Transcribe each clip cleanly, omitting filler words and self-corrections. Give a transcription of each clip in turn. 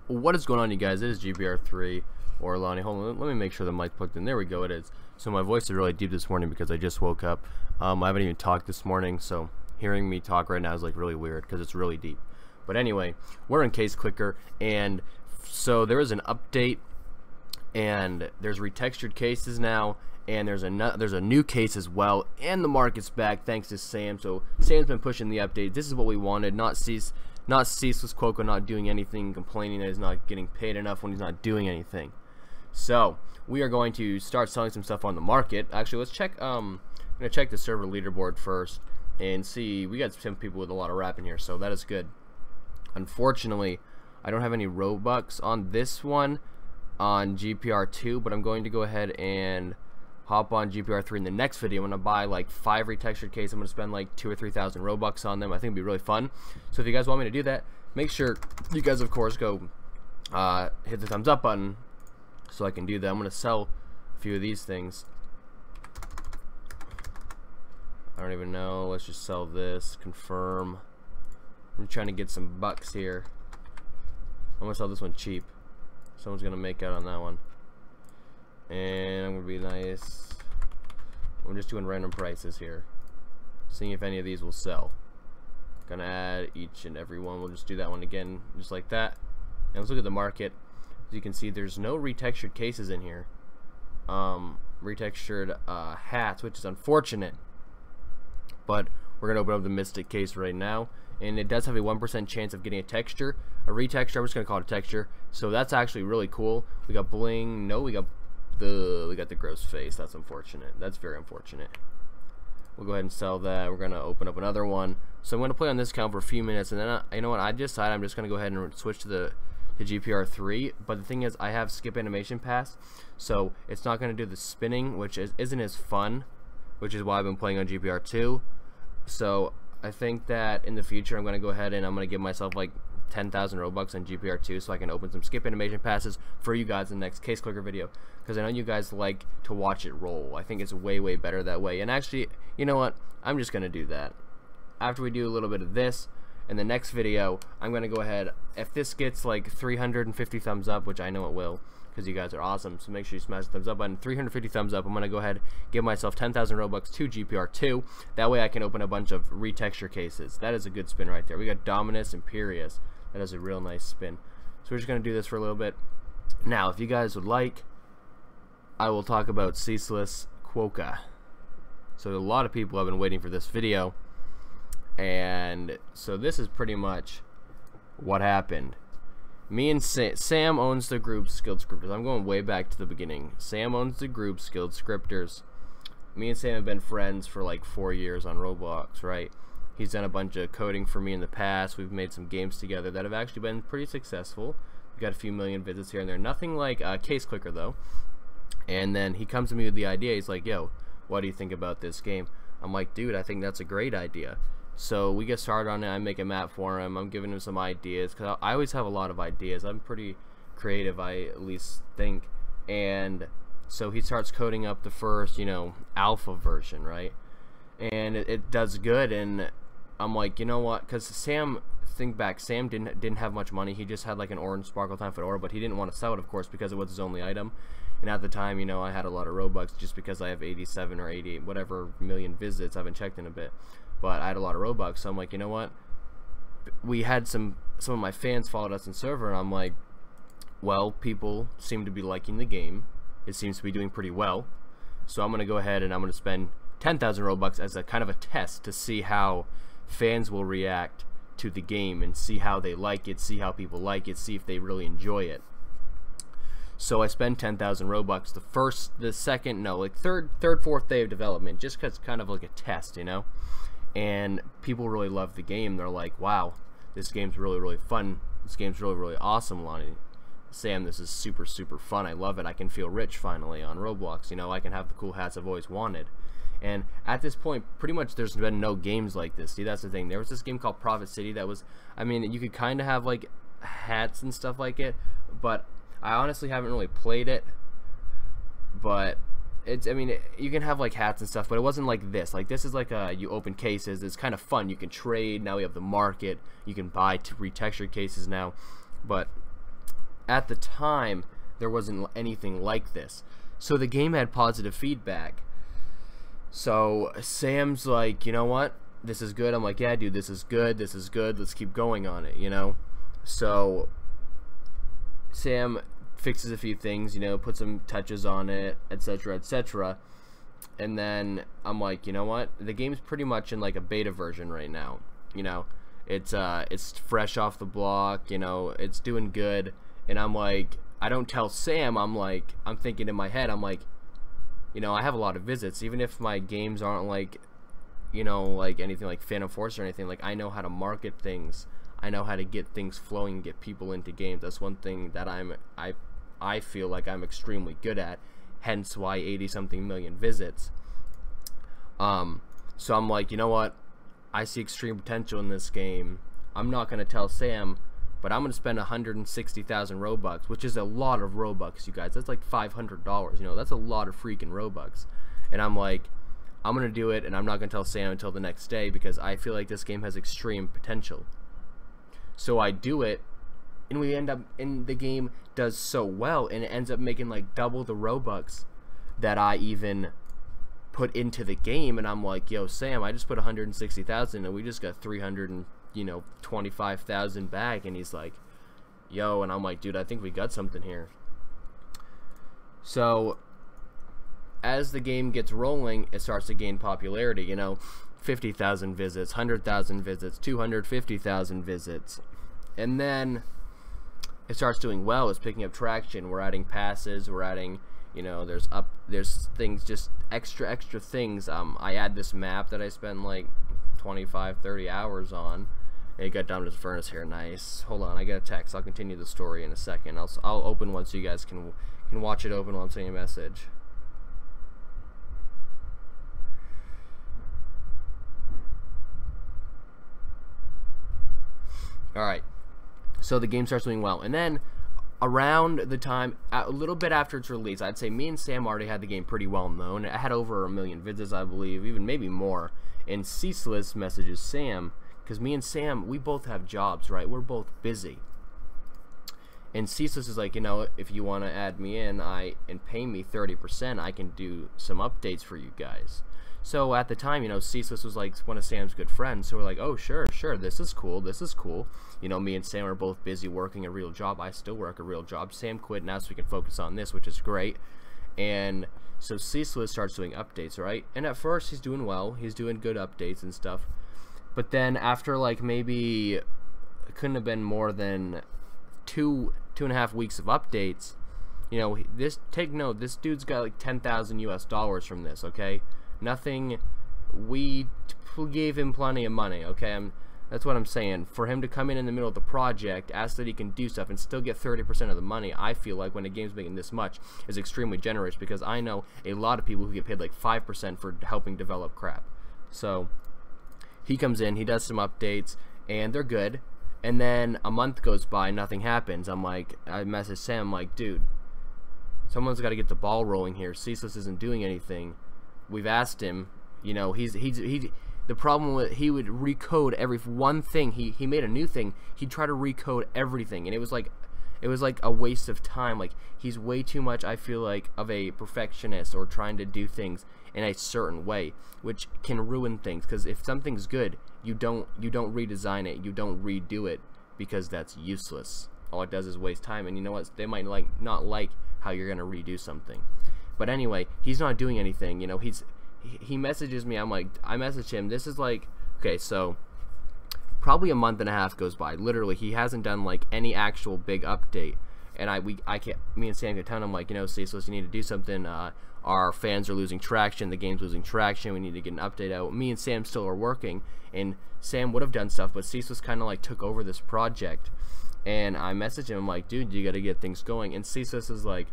What is going on, you guys? It is GBR3 or Lonnie. Hold on, let me make sure the mic's plugged in. There we go, it is. So my voice is really deep this morning because I just woke up. I haven't even talked this morning, so hearing me talk right now is like really weird because it's really deep. But anyway, we're in Case Clicker, and so there is an update, and there's retextured cases now, and there's a new case as well, and the market's back thanks to Sam. So Sam's been pushing the update. This is what we wanted, not CeaselessQuokaa not doing anything, complaining that he's not getting paid enough when he's not doing anything. So we are going to start selling some stuff on the market. Actually, let's check. I'm gonna check the server leaderboard first and see. We got some people with a lot of rap in here, so that is good. Unfortunately, I don't have any ROBUX on this one on GPR2, but I'm going to go ahead and hop on GPR3 in the next video. I'm gonna buy like 5 retextured cases. I'm gonna spend like 2,000 or 3,000 ROBUX on them. I think it'd be really fun. So if you guys want me to do that, make sure you guys, of course, go hit the thumbs up button so I can do that. I'm gonna sell a few of these things. I don't even know. Let's just sell this. Confirm. I'm trying to get some bucks here. I'm gonna sell this one cheap. Someone's gonna make out on that one. And I'm gonna be nice. I'm just doing random prices here, seeing if any of these will sell. Gonna add each and every one. We'll just do that one again, just like that. And let's look at the market. As you can see, there's no retextured cases in here. Retextured hats, which is unfortunate. But we're gonna open up the Mystic case right now, and it does have a 1% chance of getting a texture, a retexture. I'm just gonna call it a texture. So that's actually really cool. We got bling. No, we got the gross face. That's unfortunate. That's very unfortunate. We'll go ahead and sell that. We're gonna open up another one. So I'm gonna play on this account for a few minutes, and then you know what? I decided I'm just gonna go ahead and switch to the GPR3. But the thing is, I have skip animation pass, so it's not gonna do the spinning, which isn't as fun, which is why I've been playing on GPR2. So I think that in the future I'm gonna go ahead and I'm gonna give myself like 10,000 ROBUX on GPR2 so I can open some skip animation passes for you guys in the next Case Clicker video, because I know you guys like to watch it roll. I think it's way better that way. And actually, you know what? I'm just gonna do that. After we do a little bit of this in the next video, I'm gonna go ahead, if this gets like 350 thumbs up, which I know it will because you guys are awesome, so make sure you smash the thumbs up button. 350 thumbs up, I'm gonna go ahead, give myself 10,000 ROBUX to GPR2. That way I can open a bunch of retexture cases. That is a good spin right there. We got Dominus Imperius. That is a real nice spin. So we're just going to do this for a little bit. Now, if you guys would like, I will talk about CeaselessQuokaa. So a lot of people have been waiting for this video. And so this is pretty much what happened. Me and Sam owns the group Skilled Scripters. I'm going way back to the beginning. Sam owns the group Skilled Scripters. Me and Sam have been friends for like 4 years on ROBLOX, right? He's done a bunch of coding for me in the past. We've made some games together that have actually been pretty successful. We've got a few million visits here and there. Nothing like Case Clicker though. And then he comes to me with the idea. He's like, yo, what do you think about this game? I'm like, dude, I think that's a great idea. So we get started on it. I make a map for him. I'm giving him some ideas, because I always have a lot of ideas. I'm pretty creative, I at least think. And so he starts coding up the first, you know, alpha version, right? And it does good. And I'm like, you know what? Because Sam, think back, Sam didn't have much money. He just had like an orange sparkle time for ore, but he didn't want to sell it, of course, because it was his only item. And at the time, you know, I had a lot of ROBUX just because I have 87 or 88, whatever million visits. I haven't checked in a bit, but I had a lot of ROBUX. So I'm like, you know what? We had some of my fans followed us in server, and I'm like, well, people seem to be liking the game. It seems to be doing pretty well. So I'm gonna go ahead and I'm gonna spend 10,000 ROBUX as a kind of a test to see how fans will react to the game and see how they like it, see how people like it, see if they really enjoy it. So I spend 10,000 ROBUX the third, fourth day of development, just because it's kind of like a test, you know. And people really love the game. They're like, wow, this game's really fun. This game's really awesome, Lonnie. Sam, this is super fun. I love it. I can feel rich finally on Roblox. You know, I can have the cool hats I've always wanted. And at this point, pretty much there's been no games like this. See, that's the thing. There was this game called Profit City that was, I mean, you could kind of have like hats and stuff like it, but I honestly haven't really played it. But it's, I mean, you can have like hats and stuff, but it wasn't like this. Like this is like you open cases. It's kind of fun. You can trade. Now we have the market. You can buy retextured cases now. But at the time, there wasn't anything like this. So the game had positive feedback. So Sam's like, you know what? This is good. I'm like, yeah, dude, this is good. This is good. Let's keep going on it, you know? So Sam fixes a few things, you know, puts some touches on it, etc., etc. And then I'm like, you know what? The game's pretty much in like a beta version right now. You know, it's fresh off the block, you know, it's doing good. And I'm like, I don't tell Sam, I'm like, I'm thinking in my head, I'm like, you know, I have a lot of visits, even if my games aren't like, you know, like anything like Phantom Force or anything, like I know how to market things. I know how to get things flowing, get people into games. That's one thing that I feel like I'm extremely good at, hence why 80-something million visits. So I'm like, you know what? I see extreme potential in this game. I'm not going to tell Sam, but I'm going to spend 160,000 Robux, which is a lot of Robux, you guys. That's like $500, you know, that's a lot of freaking Robux. And I'm like, I'm going to do it, and I'm not going to tell Sam until the next day because I feel like this game has extreme potential. So I do it, and we end up, and the game does so well, and it ends up making like double the Robux that I even put into the game. And I'm like, yo, Sam, I just put 160,000 and we just got 325,000 back. And he's like, yo, and I'm like, dude, I think we got something here. So as the game gets rolling, it starts to gain popularity, you know, 50,000 visits, 100,000 visits, 250,000 visits, and then it starts doing well. It's picking up traction. We're adding passes, we're adding, you know, there's things, just extra things. I add this map that I spent like 25-30 hours on. And it got down to the furnace here. Nice. Hold on, I get a text. I'll continue the story in a second. I'll open one so you guys can watch it open while I'm sending a message. Alright, so the game starts doing well, and then around the time, a little bit after its release, I'd say me and Sam already had the game pretty well known. It had over 1 million visits, I believe, even maybe more. And Ceaseless messages Sam, because me and Sam, we both have jobs, right? We're both busy. And Ceaseless is like, you know, if you want to add me in and pay me 30%, I can do some updates for you guys. So at the time, you know, Ceaseless was like one of Sam's good friends, so we're like, oh, sure, this is cool, You know, me and Sam are both busy working a real job. I still work a real job. Sam quit now, so we can focus on this, which is great. And so Ceaseless starts doing updates, right? And at first, he's doing well. He's doing good updates and stuff. But then after, like, maybe, it couldn't have been more than two and a half weeks of updates, you know, take note, this dude's got like $10,000 US from this, okay? Nothing, we gave him plenty of money, okay? That's what I'm saying. For him to come in the middle of the project, ask that he can do stuff, and still get 30% of the money, I feel like when a game's making this much, is extremely generous, because I know a lot of people who get paid like 5% for helping develop crap. So, he comes in, he does some updates, and they're good, and then a month goes by, nothing happens. I message Sam, I'm like, dude, someone's got to get the ball rolling here. Ceaseless isn't doing anything. We've asked him, you know, the problem with, he would recode every one thing. He made a new thing. He'd try to recode everything, and it was like a waste of time. Like, he's way too much, I feel like, of a perfectionist, or trying to do things in a certain way, which can ruin things. Because if something's good, you don't redesign it, you don't redo it, because that's useless. All it does is waste time. And you know what? They might not like how you're gonna redo something. But anyway, he's not doing anything, you know. He messages me, I message him, this is like, okay, so probably a month and a half goes by. Literally, he hasn't done like any actual big update. And me and Sam can tell him, like, you know, Ceaseless, you need to do something. Our fans are losing traction, the game's losing traction, we need to get an update out. Me and Sam still are working, and Sam would have done stuff, but Ceaseless kind of like took over this project. And I message him, I'm like, dude, you gotta get things going. And Ceaseless is like,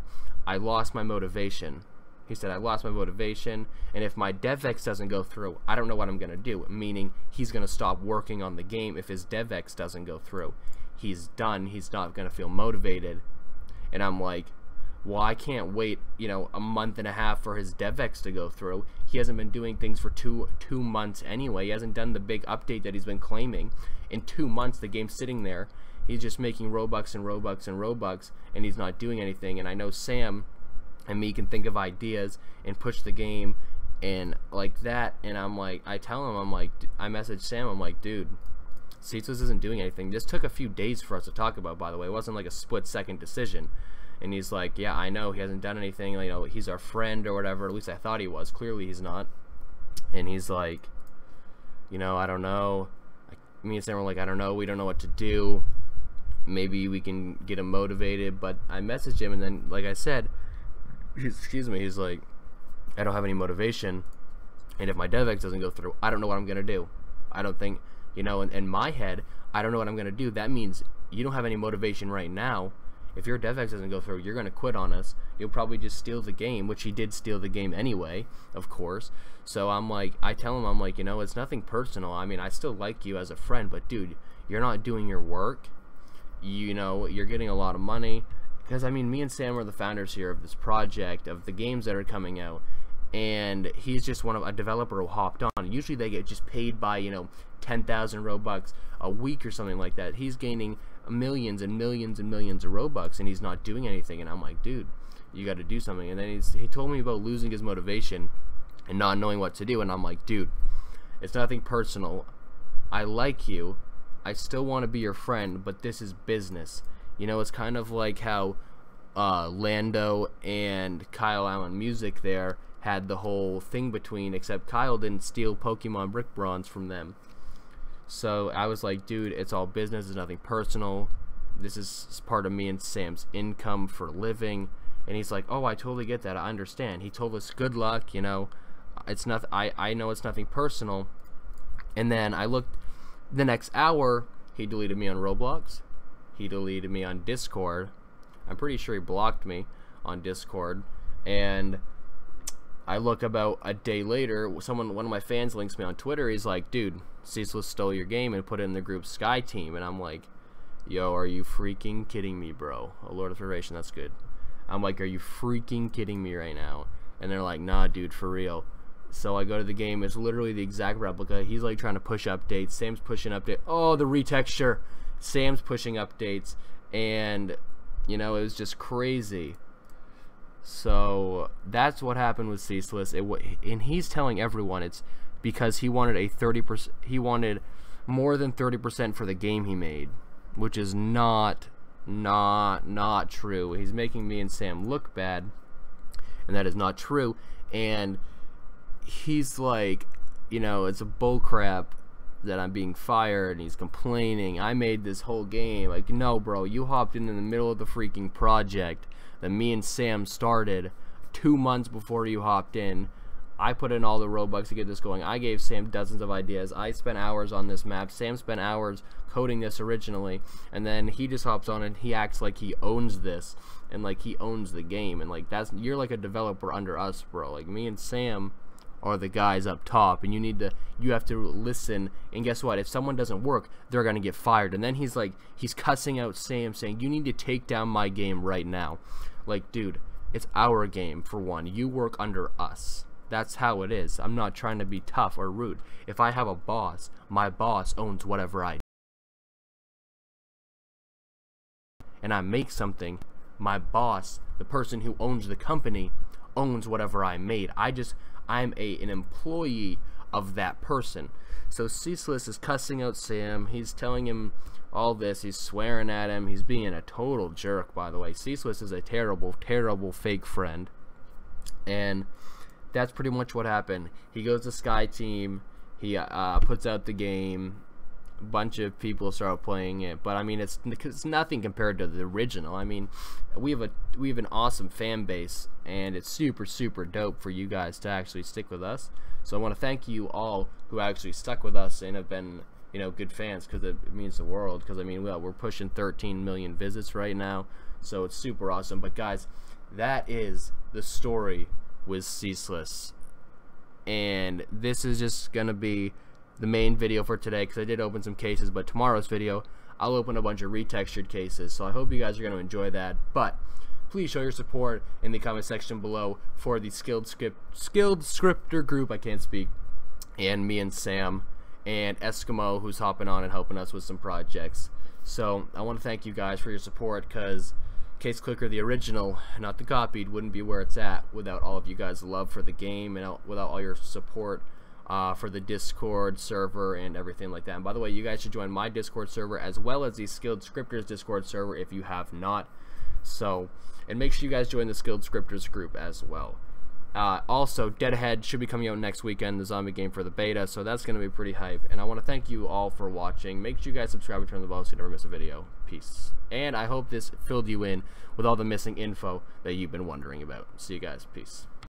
I lost my motivation. He said, I lost my motivation, and if my DevX doesn't go through, I don't know what I'm going to do. Meaning, he's going to stop working on the game if his DevX doesn't go through. He's done. He's not going to feel motivated. And I'm like, well, I can't wait, you know, a month and a half for his DevX to go through. He hasn't been doing things for two months anyway. He hasn't done the big update that he's been claiming. In 2 months, the game's sitting there. he's just making Robux and Robux and Robux, and he's not doing anything. And I know Sam and me can think of ideas and push the game and like that. And I'm like, I tell him, I'm like, I message Sam, I'm like, dude, Ceaseless isn't doing anything. This took a few days for us to talk about, by the way. It wasn't like a split-second decision. And he's like, yeah, I know, he hasn't done anything, you know, he's our friend or whatever. At least I thought he was. Clearly he's not. And he's like, you know, I don't know. Me and Sam were like, I don't know, we don't know what to do. Maybe we can get him motivated. But I messaged him, and then, like I said, excuse me, he's like, I don't have any motivation, and if my DevX doesn't go through, I don't know what I'm gonna do. I don't think, you know, in my head, I don't know what I'm gonna do. That means you don't have any motivation right now. If your DevX doesn't go through, you're gonna quit on us. You'll probably just steal the game, which he did steal the game anyway, of course. So I'm like, I tell him, I'm like, you know, it's nothing personal. I mean, I still like you as a friend, but dude, you're not doing your work. You know, you're getting a lot of money. Because, I mean, me and Sam are the founders here of this project, of the games that are coming out. And he's just a developer who hopped on. Usually they get just paid by, you know, 10,000 Robux a week or something like that. He's gaining millions and millions and millions of Robux, and he's not doing anything. And I'm like, dude, you got to do something. And then he told me about losing his motivation and not knowing what to do. And I'm like, dude, it's nothing personal. I like you. I still want to be your friend, but this is business. You know, it's kind of like how Lando and Kyle Allen Music there had the whole thing between, except Kyle didn't steal Pokemon Brick Bronze from them. So I was like, dude, it's all business, it's nothing personal. This is part of me and Sam's income for living. And he's like, oh, I totally get that, I understand. He told us good luck, you know, it's not, I know it's nothing personal. And then I looked, the next hour, he deleted me on Roblox. He deleted me on Discord. I'm pretty sure he blocked me on Discord. And I look about a day later, one of my fans links me on Twitter. He's like, dude, Ceaseless stole your game and put it in the group Sky Team. And I'm like, yo, are you freaking kidding me, bro? Oh, Lord of Federation, that's good. I'm like, are you freaking kidding me right now? And they're like, nah, dude, for real. So I go to the game. It's literally the exact replica. He's like trying to push updates. Sam's pushing update. Oh, the retexture. Sam's pushing updates. And, you know, it was just crazy. So that's what happened with Ceaseless. And he's telling everyone it's because he wanted a 30%. He wanted more than 30% for the game he made, which is not true. He's making me and Sam look bad, and that is not true. And he's like, you know, it's a bull crap that I'm being fired, and he's complaining. I made this whole game. Like, no, bro, you hopped in the middle of the freaking project that me and Sam started 2 months before you hopped in. I put in all the Robux to get this going. I gave Sam dozens of ideas. I spent hours on this map. Sam spent hours coding this originally, and then he just hops on and he acts like he owns this and like he owns the game. And like, you're like a developer under us, bro. Like, me and Sam are the guys up top, and you have to listen. And guess what? If someone doesn't work, they're gonna get fired. And then he's cussing out Sam, saying, you need to take down my game right now. Like, dude, it's our game, for one. You work under us. That's how it is. I'm not trying to be tough or rude. If I have a boss, my boss owns whatever I do. And I make something, my boss, the person who owns the company, owns whatever I made. I'm an employee of that person. So Ceaseless is cussing out Sam. He's telling him all this. He's swearing at him. He's being a total jerk, by the way. Ceaseless is a terrible, terrible fake friend. And that's pretty much what happened. He goes to Sky Team. He puts out the game. A bunch of people start playing it, but I mean, it's nothing compared to the original. I mean, we have an awesome fan base, and it's super dope for you guys to actually stick with us. So I want to thank you all who actually stuck with us and have been, you know, good fans, because it means the world. Because I mean, we're pushing 13 million visits right now, so it's super awesome. But guys, that is the story with Ceaseless, and this is just gonna be the main video for today, because I did open some cases, but tomorrow's video I'll open a bunch of retextured cases. So I hope you guys are going to enjoy that. But please show your support in the comment section below for the skilled scripter group, I can't speak, and me and Sam and Eskimo, who's hopping on and helping us with some projects. So I want to thank you guys for your support, because Case Clicker, the original, not the copied, wouldn't be where it's at without all of you guys' love for the game and without all your support for the Discord server and everything like that. And by the way, you guys should join my Discord server as well as the Skilled Scripters Discord server if you have not. So, and make sure you guys join the Skilled Scripters group as well. Also, Deadhead should be coming out next weekend, the zombie game for the beta, so that's going to be pretty hype. And I want to thank you all for watching. Make sure you guys subscribe and turn on the bell so you never miss a video. Peace. And I hope this filled you in with all the missing info that you've been wondering about. See you guys. Peace.